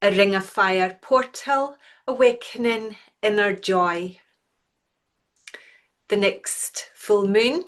a ring of fire portal, awakening inner joy. The next full moon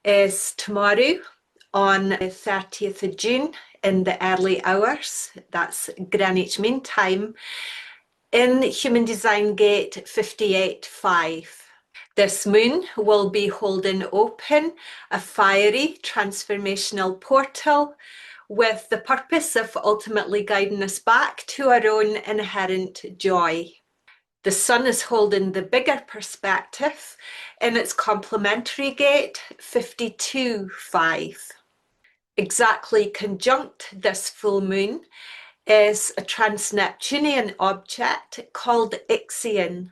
is tomorrow on the 30th of June in the early hours, that's Greenwich Mean Time, in Human Design Gate 58.5. This moon will be holding open a fiery transformational portal with the purpose of ultimately guiding us back to our own inherent joy. The sun is holding the bigger perspective in its complementary gate 52.5. Exactly conjunct this full moon is a Trans Neptunian object called Ixion,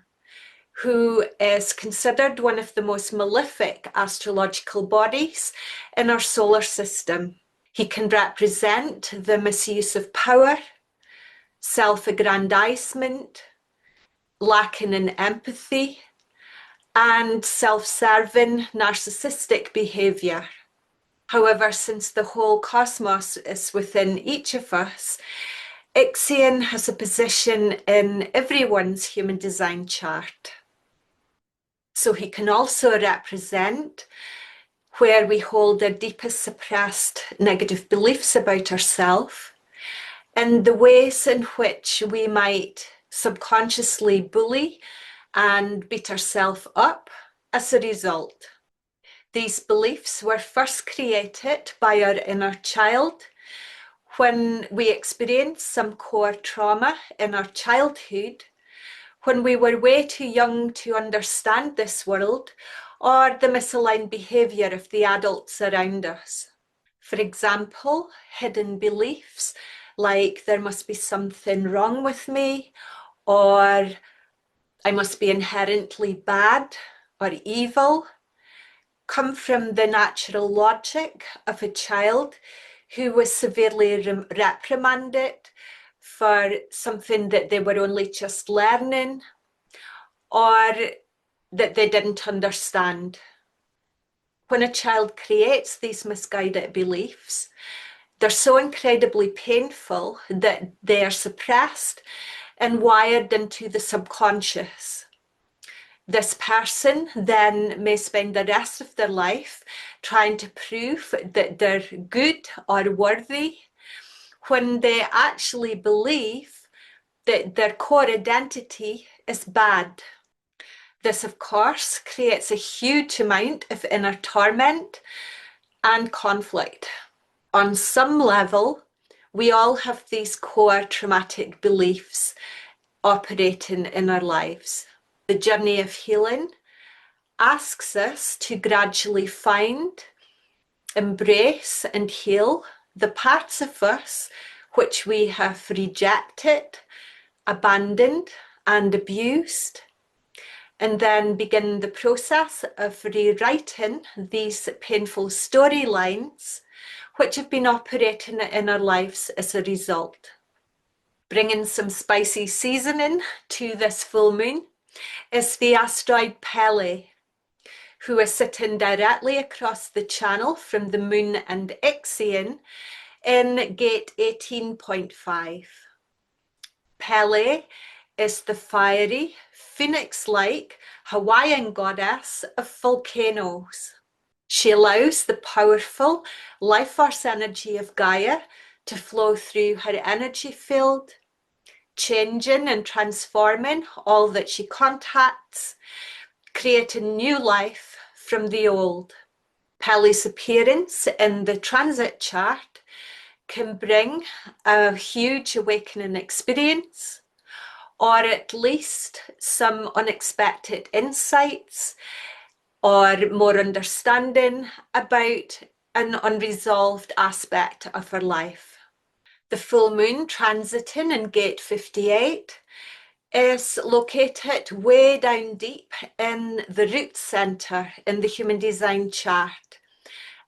who is considered one of the most malefic astrological bodies in our solar system. He can represent the misuse of power, self-aggrandisement, lacking in empathy, and self-serving narcissistic behaviour. However, since the whole cosmos is within each of us, Ixion has a position in everyone's human design chart. So he can also represent where we hold our deepest suppressed negative beliefs about ourselves and the ways in which we might subconsciously bully and beat ourselves up as a result. These beliefs were first created by our inner child when we experienced some core trauma in our childhood, when we were way too young to understand this world or the misaligned behaviour of the adults around us. For example, hidden beliefs like there must be something wrong with me, or I must be inherently bad or evil, come from the natural logic of a child who was severely reprimanded for something that they were only just learning or that they didn't understand. When a child creates these misguided beliefs, they're so incredibly painful that they are suppressed and wired into the subconscious. This person then may spend the rest of their life trying to prove that they're good or worthy when they actually believe that their core identity is bad. This, of course, creates a huge amount of inner torment and conflict. On some level, we all have these core traumatic beliefs operating in our lives. The journey of healing asks us to gradually find, embrace, and heal the parts of us which we have rejected, abandoned, and abused, and then begin the process of rewriting these painful storylines which have been operating in our lives as a result. Bringing some spicy seasoning to this full moon is the asteroid Pele, who is sitting directly across the channel from the moon and Ixion in gate 18.5. Pele is the fiery, phoenix-like Hawaiian goddess of volcanoes. She allows the powerful life force energy of Gaia to flow through her energy field, changing and transforming all that she contacts, creating new life from the old. Pele's appearance in the transit chart can bring a huge awakening experience, or at least some unexpected insights or more understanding about an unresolved aspect of our life. The full moon transiting in gate 58 is located way down deep in the root center in the human design chart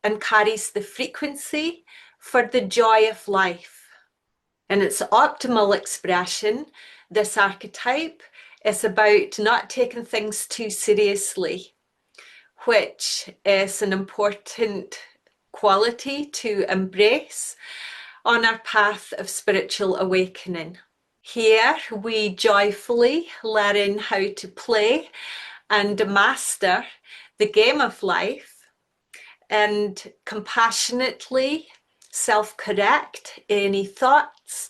and carries the frequency for the joy of life. In its optimal expression, this archetype is about not taking things too seriously, which is an important quality to embrace, on our path of spiritual awakening. Here we joyfully learn how to play and master the game of life and compassionately self-correct any thoughts,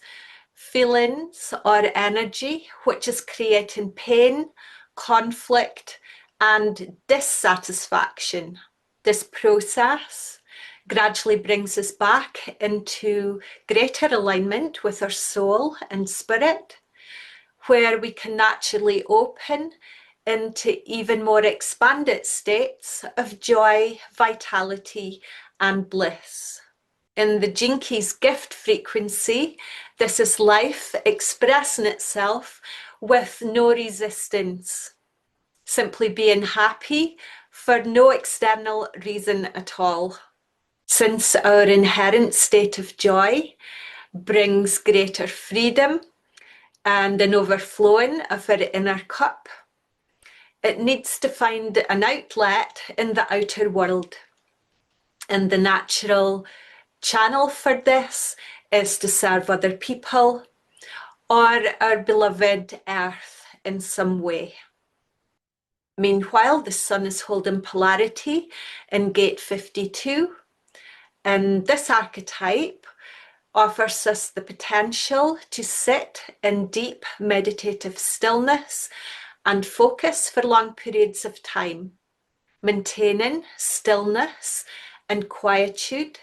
feelings or energy which is creating pain, conflict and dissatisfaction. This process gradually brings us back into greater alignment with our soul and spirit, where we can naturally open into even more expanded states of joy, vitality and bliss. In the Gene Keys gift frequency, this is life expressing itself with no resistance, simply being happy for no external reason at all. Since our inherent state of joy brings greater freedom and an overflowing of our inner cup, it needs to find an outlet in the outer world. And the natural channel for this is to serve other people or our beloved Earth in some way. Meanwhile, the Sun is holding polarity in gate 52, and this archetype offers us the potential to sit in deep meditative stillness and focus for long periods of time. Maintaining stillness and quietude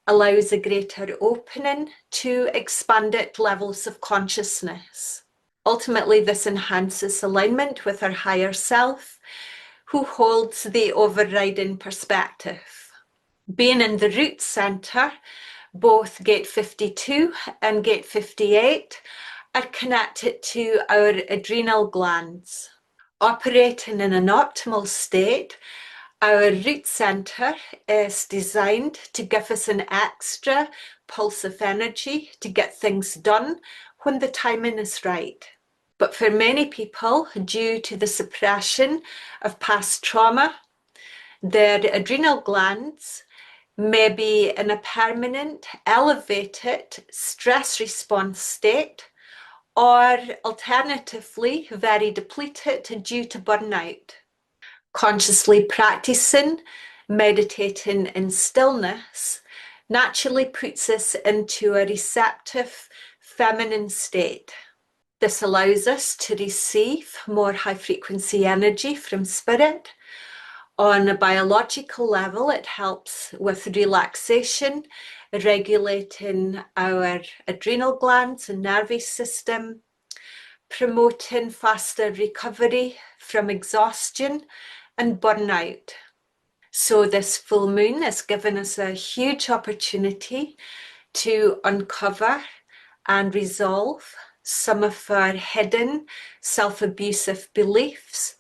allows a greater opening to expanded levels of consciousness. Ultimately, this enhances alignment with our higher self, who holds the overriding perspective. Being in the root center, both gate 52 and gate 58 are connected to our adrenal glands. Operating in an optimal state, our root center is designed to give us an extra pulse of energy to get things done when the timing is right. But for many people, due to the suppression of past trauma, their adrenal glands may be in a permanent, elevated stress response state, or alternatively, very depleted due to burnout. Consciously practicing meditating in stillness naturally puts us into a receptive feminine state. This allows us to receive more high frequency energy from spirit. On a biological level, it helps with relaxation, regulating our adrenal glands and nervous system, promoting faster recovery from exhaustion and burnout. So this full moon has given us a huge opportunity to uncover and resolve some of our hidden self-abusive beliefs,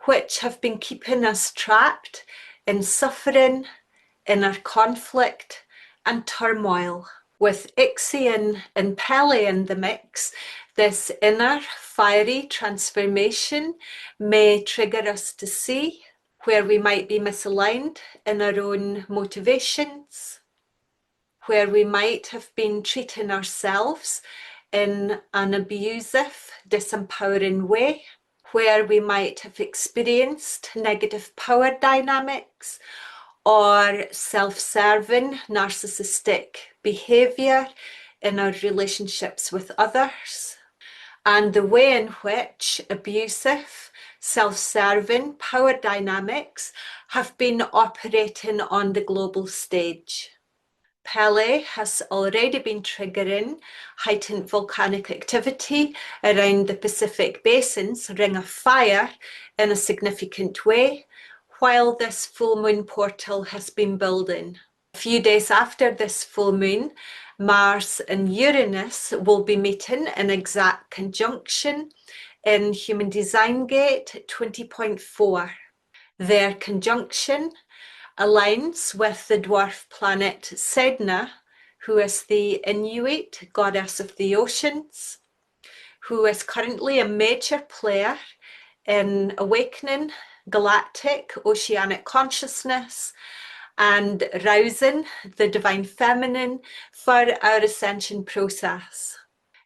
which have been keeping us trapped in suffering, inner conflict and turmoil. With Ixion and Pele in the mix, this inner fiery transformation may trigger us to see where we might be misaligned in our own motivations, where we might have been treating ourselves in an abusive, disempowering way, where we might have experienced negative power dynamics or self-serving narcissistic behaviour in our relationships with others, and the way in which abusive, self-serving power dynamics have been operating on the global stage. Pele has already been triggering heightened volcanic activity around the Pacific Basin's Ring of Fire in a significant way, while this full moon portal has been building. A few days after this full moon, Mars and Uranus will be meeting in exact conjunction in Human Design Gate 20.4. Their conjunction aligns with the dwarf planet Sedna, who is the Inuit goddess of the oceans, who is currently a major player in awakening galactic oceanic consciousness and rousing the divine feminine for our ascension process.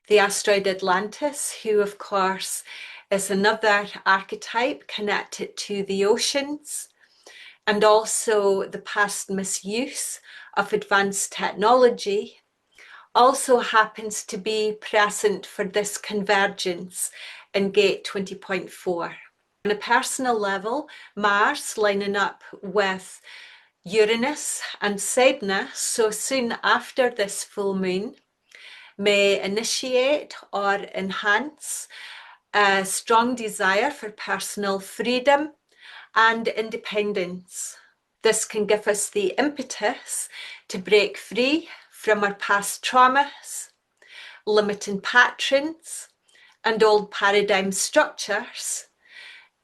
The asteroid Atlantis, who of course is another archetype connected to the oceans, and also the past misuse of advanced technology, also happens to be present for this convergence in gate 20.4. On a personal level, Mars lining up with Uranus and Sedna so soon after this full moon may initiate or enhance a strong desire for personal freedom and independence. This can give us the impetus to break free from our past traumas, limiting patterns, and old paradigm structures,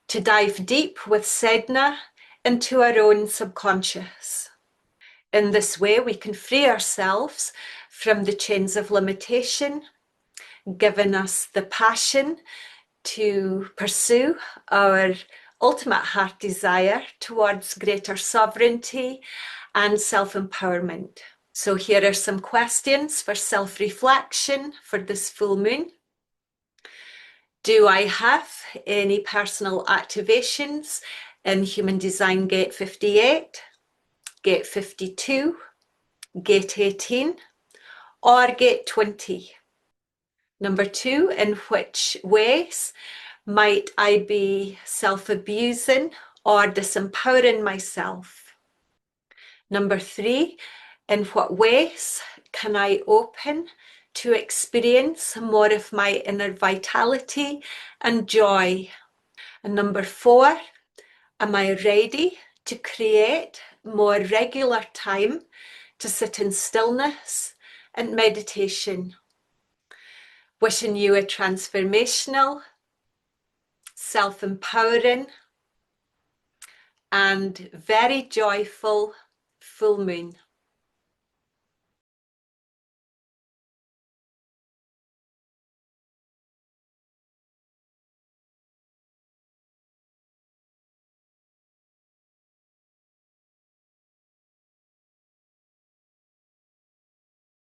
to dive deep with Sedna into our own subconscious. In this way, we can free ourselves from the chains of limitation, giving us the passion to pursue our ultimate heart desire towards greater sovereignty and self-empowerment. So here are some questions for self-reflection for this full moon. Do I have any personal activations in Human Design Gate 58, Gate 52, Gate 18, or Gate 20? Number 2, in which ways might I be self-abusing or disempowering myself? Number 3, in what ways can I open to experience more of my inner vitality and joy? And number 4, am I ready to create more regular time to sit in stillness and meditation? Wishing you a transformational, self-empowering, and very joyful full moon.